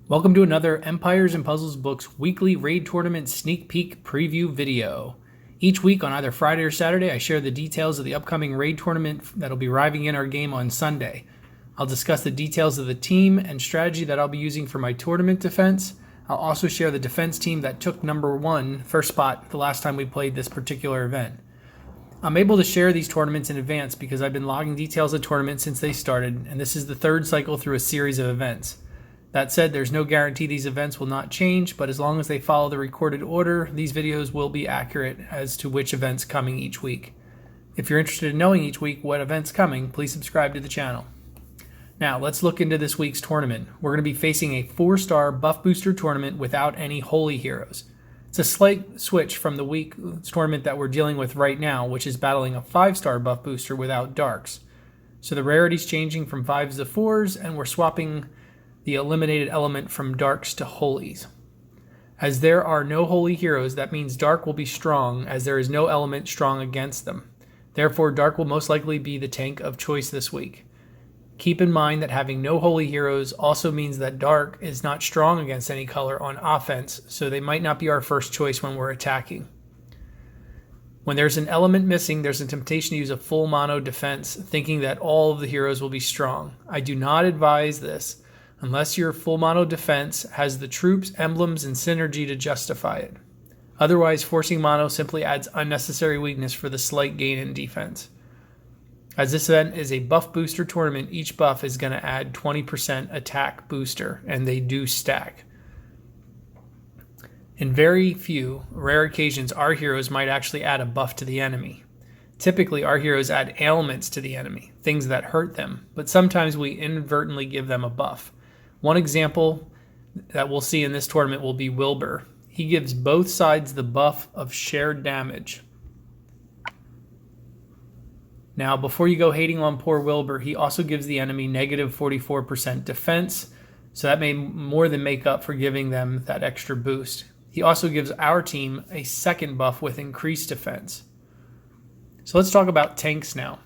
Welcome to another Empires and Puzzles Books weekly raid tournament sneak peek preview video. Each week on either Friday or Saturday, I share the details of the upcoming raid tournament that'll be arriving in our game on Sunday. I'll discuss the details of the team and strategy that I'll be using for my tournament defense. I'll also share the defense team that took first spot the last time we played this particular event. I'm able to share these tournaments in advance because I've been logging details of tournaments since they started, and this is the third cycle through a series of events. That said, there's no guarantee these events will not change, but as long as they follow the recorded order, these videos will be accurate as to which event's coming each week. If you're interested in knowing each week what event's coming, please subscribe to the channel. Now, let's look into this week's tournament. We're going to be facing a 4-star buff booster tournament without any holy heroes. It's a slight switch from the week's tournament that we're dealing with right now, which is battling a 5-star buff booster without darks. So the rarity's changing from 5s to 4s, and we're swapping the eliminated element from darks to holies. As there are no holy heroes, that means dark will be strong, as there is no element strong against them. Therefore, dark will most likely be the tank of choice this week. Keep in mind that having no holy heroes also means that dark is not strong against any color on offense, so they might not be our first choice when we're attacking. When there's an element missing, there's a temptation to use a full mono defense, thinking that all of the heroes will be strong. I do not advise this, unless your full mono defense has the troops, emblems, and synergy to justify it. Otherwise, forcing mono simply adds unnecessary weakness for the slight gain in defense. As this event is a buff booster tournament, each buff is going to add 20% attack booster, and they do stack. In very few rare occasions, our heroes might actually add a buff to the enemy. Typically, our heroes add ailments to the enemy, things that hurt them, but sometimes we inadvertently give them a buff. One example that we'll see in this tournament will be Wilbur. He gives both sides the buff of shared damage. Now, before you go hating on poor Wilbur, he also gives the enemy negative 44% defense, so that may more than make up for giving them that extra boost. He also gives our team a second buff with increased defense. So let's talk about tanks now.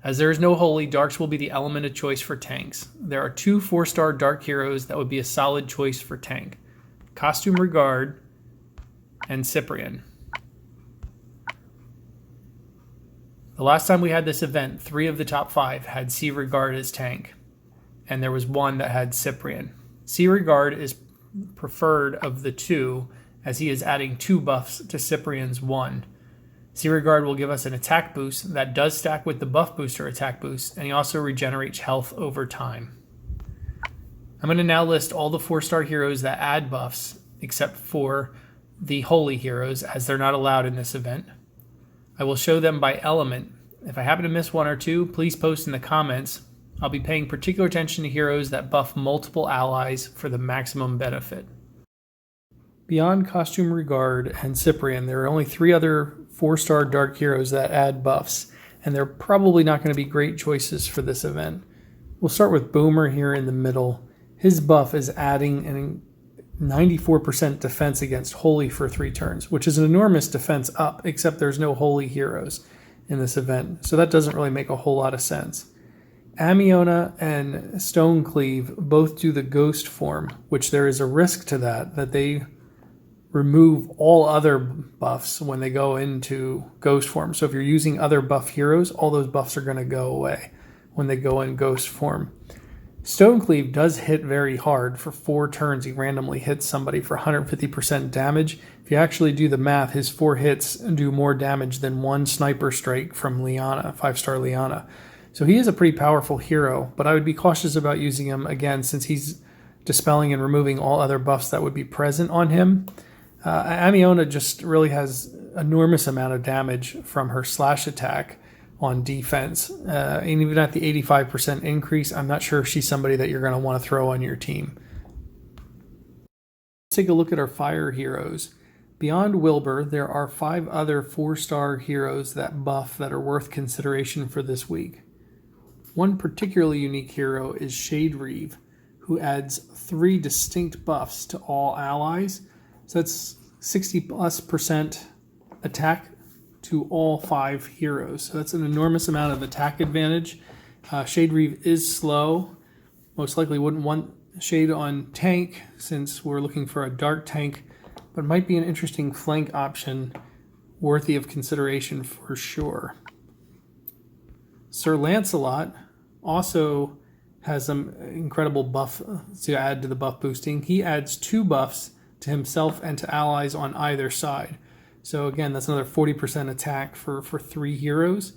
As there is no holy, darks will be the element of choice for tanks. There are 2 4-star dark heroes that would be a solid choice for tank: Costume Regard and Cyprian. The last time we had this event, 3 of the top 5 had C Regard as tank, and there was 1 that had Cyprian. C Regard is preferred of the 2, as he is adding 2 buffs to Cyprian's 1. C Regard will give us an attack boost that does stack with the buff booster attack boost, and he also regenerates health over time. I'm going to now list all the 4-star heroes that add buffs, except for the holy heroes, as they're not allowed in this event. I will show them by element. If I happen to miss 1 or 2, please post in the comments. I'll be paying particular attention to heroes that buff multiple allies for the maximum benefit. Beyond Costume Regard and Cyprian, there are only 3 other 4-star dark heroes that add buffs, and they're probably not going to be great choices for this event. We'll start with Boomer here in the middle. His buff is adding an 94% defense against holy for 3 turns, which is an enormous defense up, except there's no holy heroes in this event, so that doesn't really make a whole lot of sense. Amiona and Stonecleave both do the ghost form, which there is a risk to that they remove all other buffs when they go into ghost form. So if you're using other buff heroes, all those buffs are going to go away when they go in ghost form. Stonecleave does hit very hard. For 4 turns, he randomly hits somebody for 150% damage. If you actually do the math, his 4 hits do more damage than 1 sniper strike from Liana, 5-star Liana. So he is a pretty powerful hero, but I would be cautious about using him again since he's dispelling and removing all other buffs that would be present on him. Amiona just really has enormous amount of damage from her slash attack on defense. And even at the 85% increase, I'm not sure if she's somebody that you're going to want to throw on your team. Let's take a look at our fire heroes. Beyond Wilbur, there are 5 other 4-star heroes that buff that are worth consideration for this week. One particularly unique hero is Shade Reeve, who adds 3 distinct buffs to all allies. So that's 60+% attack to all 5 heroes. So that's an enormous amount of attack advantage. Shade Reeve is slow. Most likely wouldn't want Shade on tank since we're looking for a dark tank, but might be an interesting flank option worthy of consideration for sure. Sir Lancelot also has some incredible buff to add to the buff boosting. He adds 2 buffs to himself and to allies on either side. So again, that's another 40% attack for 3 heroes.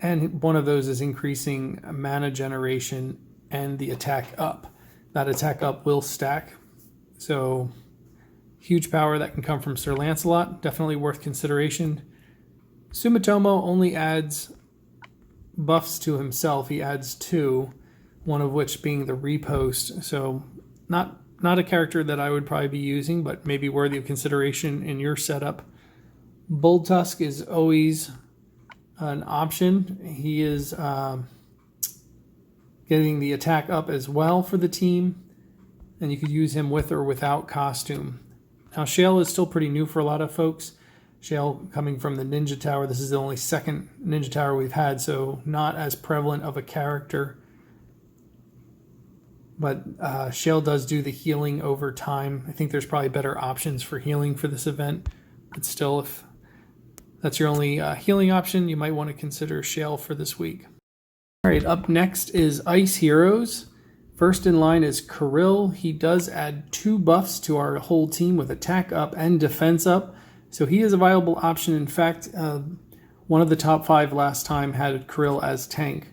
And one of those is increasing mana generation and the attack up. That attack up will stack. So huge power that can come from Sir Lancelot. Definitely worth consideration. Sumitomo only adds buffs to himself. He adds 2, one of which being the repost. So not a character that I would probably be using, but maybe worthy of consideration in your setup. Bull Tusk is always an option. He is getting the attack up as well for the team, and you could use him with or without costume. Now, Shale is still pretty new for a lot of folks. Shale coming from the Ninja Tower. This is the only second Ninja Tower we've had, so not as prevalent of a character. But Shale does do the healing over time. I think there's probably better options for healing for this event. But still, if that's your only healing option, you might want to consider Shale for this week. All right, up next is Ice Heroes. First in line is Kirill. He does add 2 buffs to our whole team with attack up and defense up. So he is a viable option. In fact, one of the top 5 last time had Kirill as tank.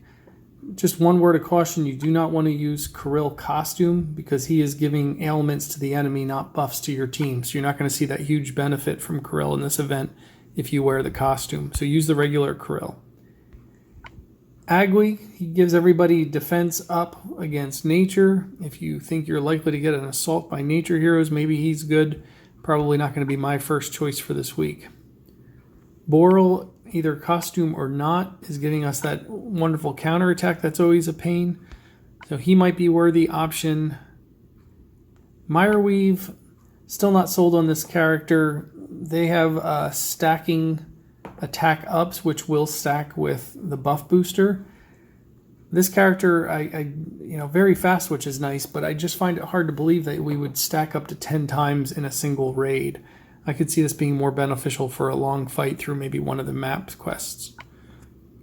Just one word of caution, you do not want to use Kirill costume because he is giving ailments to the enemy, not buffs to your team. So you're not going to see that huge benefit from Kirill in this event if you wear the costume. So use the regular Kirill. Agui, he gives everybody defense up against nature. If you think you're likely to get an assault by nature heroes, maybe he's good. Probably not going to be my first choice for this week. Boral, either costume or not, is giving us that wonderful counterattack. That's always a pain. So he might be a worthy option. Mireweave, still not sold on this character. They have stacking attack ups, which will stack with the buff booster. This character, I very fast, which is nice, but I just find it hard to believe that we would stack up to 10 times in a single raid. I could see this being more beneficial for a long fight through maybe one of the map quests.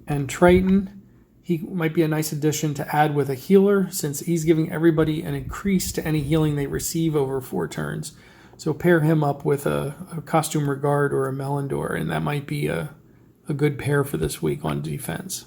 And Triton, he might be a nice addition to add with a healer, since he's giving everybody an increase to any healing they receive over 4 turns. So pair him up with a Costume Regard or a Melindor, and that might be a good pair for this week on defense.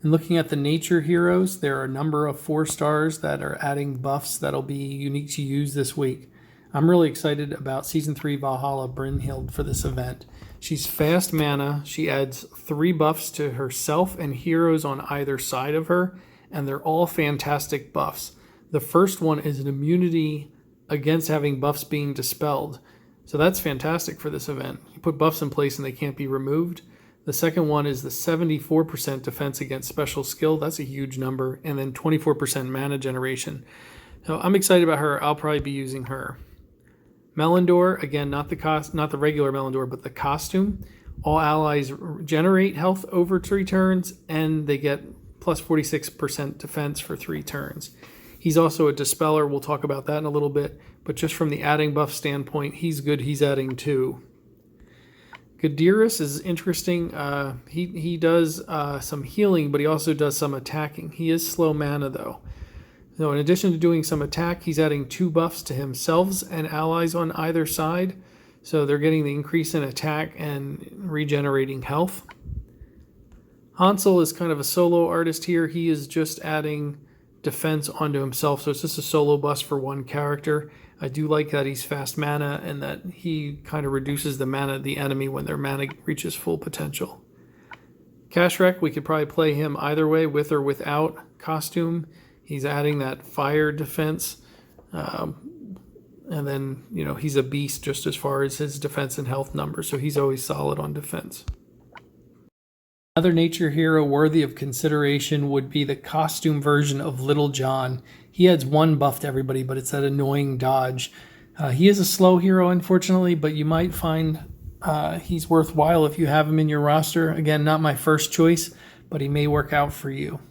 And looking at the nature heroes, there are a number of 4 stars that are adding buffs that'll be unique to use this week. I'm really excited about Season 3 Valhalla Brynhild for this event. She's fast mana. She adds 3 buffs to herself and heroes on either side of her, and they're all fantastic buffs. The first one is an immunity against having buffs being dispelled. So that's fantastic for this event. You put buffs in place and they can't be removed. The second one is the 74% defense against special skill. That's a huge number. And then 24% mana generation. So I'm excited about her. I'll probably be using her. Melindor, again, not the regular Melindor, but the costume. All allies generate health over 3 turns, and they get plus 46% defense for 3 turns. He's also a dispeller. We'll talk about that in a little bit. But just from the adding buff standpoint, he's good. He's adding 2. Gadiris is interesting. He does some healing, but he also does some attacking. He is slow mana, though. So in addition to doing some attack, he's adding 2 buffs to himself and allies on either side. So they're getting the increase in attack and regenerating health. Hansel is kind of a solo artist here. He is just adding defense onto himself. So it's just a solo bust for 1 character. I do like that he's fast mana and that he kind of reduces the mana of the enemy when their mana reaches full potential. Kashrek, we could probably play him either way, with or without costume. He's adding that fire defense. And then, he's a beast just as far as his defense and health numbers. So he's always solid on defense. Another nature hero worthy of consideration would be the costume version of Little John. He adds 1 buff to everybody, but it's that annoying dodge. He is a slow hero, unfortunately, but you might find he's worthwhile if you have him in your roster. Again, not my first choice, but he may work out for you.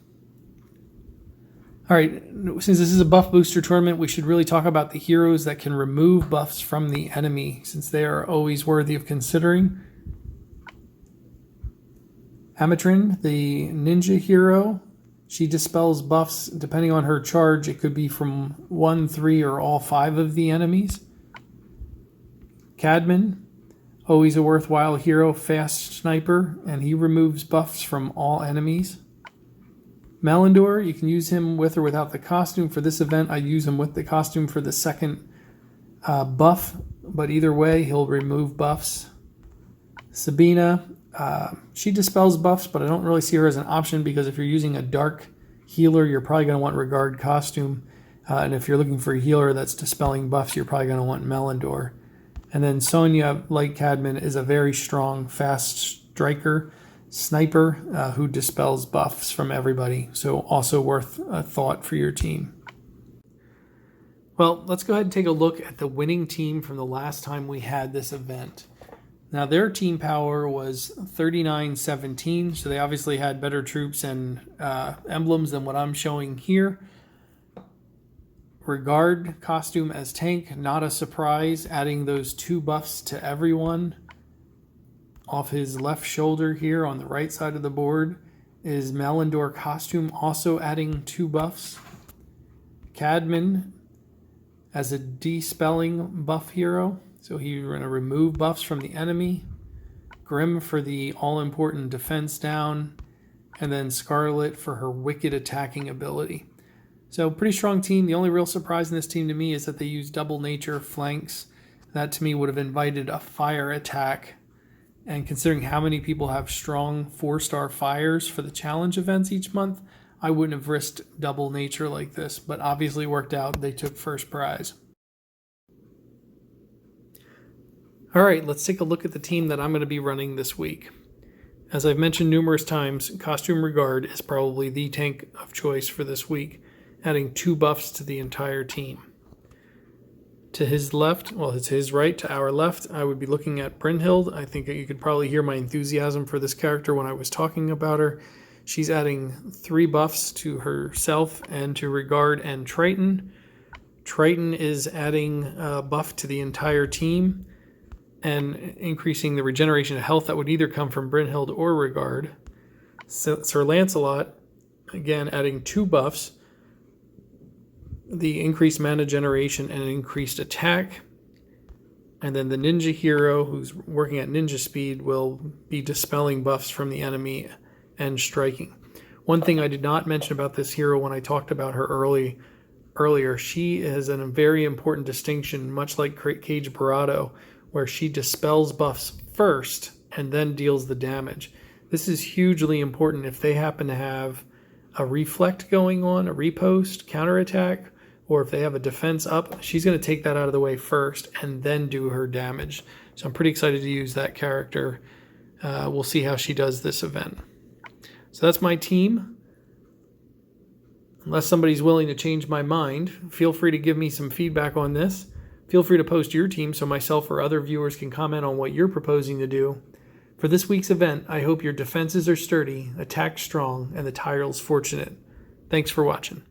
All right, since this is a buff booster tournament, we should really talk about the heroes that can remove buffs from the enemy, since they are always worthy of considering. Amatrin, the ninja hero, she dispels buffs depending on her charge. It could be from 1, 3, or all 5 of the enemies. Cadman, always a worthwhile hero, fast sniper, and he removes buffs from all enemies. Malindor, you can use him with or without the costume. For this event, I use him with the costume for the second buff, but either way, he'll remove buffs. Sabina, she dispels buffs, but I don't really see her as an option because if you're using a dark healer, you're probably going to want Regard costume. And if you're looking for a healer that's dispelling buffs, you're probably going to want Malindor. And then Sonya, like Cadman, is a very strong, fast striker, sniper who dispels buffs from everybody. So also worth a thought for your team. Well, let's go ahead and take a look at the winning team from the last time we had this event. Now, their team power was 39-17, so they obviously had better troops and emblems than what I'm showing here. Regard costume as tank, not a surprise, adding those 2 buffs to everyone. Off his left shoulder here on the right side of the board is Malindor costume, also adding 2 buffs. Cadman as a dispelling buff hero. So he's going to remove buffs from the enemy. Grim for the all-important defense down. And then Scarlet for her wicked attacking ability. So pretty strong team. The only real surprise in this team to me is that they use double nature flanks. That to me would have invited a fire attack. And considering how many people have strong 4-star fires for the challenge events each month, I wouldn't have risked double nature like this. But obviously worked out. They took first prize. All right, let's take a look at the team that I'm going to be running this week. As I've mentioned numerous times, Costume Regard is probably the tank of choice for this week, adding 2 buffs to the entire team. To his left, well, it's his right, to our left, I would be looking at Brynhild. I think you could probably hear my enthusiasm for this character when I was talking about her. She's adding 3 buffs to herself and to Regard and Triton. Triton is adding a buff to the entire team and increasing the regeneration of health that would either come from Brynhild or Regard. Sir Lancelot, again, adding 2 buffs, the increased mana generation and increased attack. And then the ninja hero, who's working at ninja speed, will be dispelling buffs from the enemy and striking. One thing I did not mention about this hero when I talked about her earlier, she has a very important distinction, much like Cage Barado, where she dispels buffs first and then deals the damage. This is hugely important if they happen to have a reflect going on, a riposte, counterattack, or if they have a defense up, she's going to take that out of the way first and then do her damage. So I'm pretty excited to use that character. We'll see how she does this event. So that's my team. Unless somebody's willing to change my mind, feel free to give me some feedback on this. Feel free to post your team so myself or other viewers can comment on what you're proposing to do. For this week's event, I hope your defenses are sturdy, attack strong, and the tiles fortunate. Thanks for watching.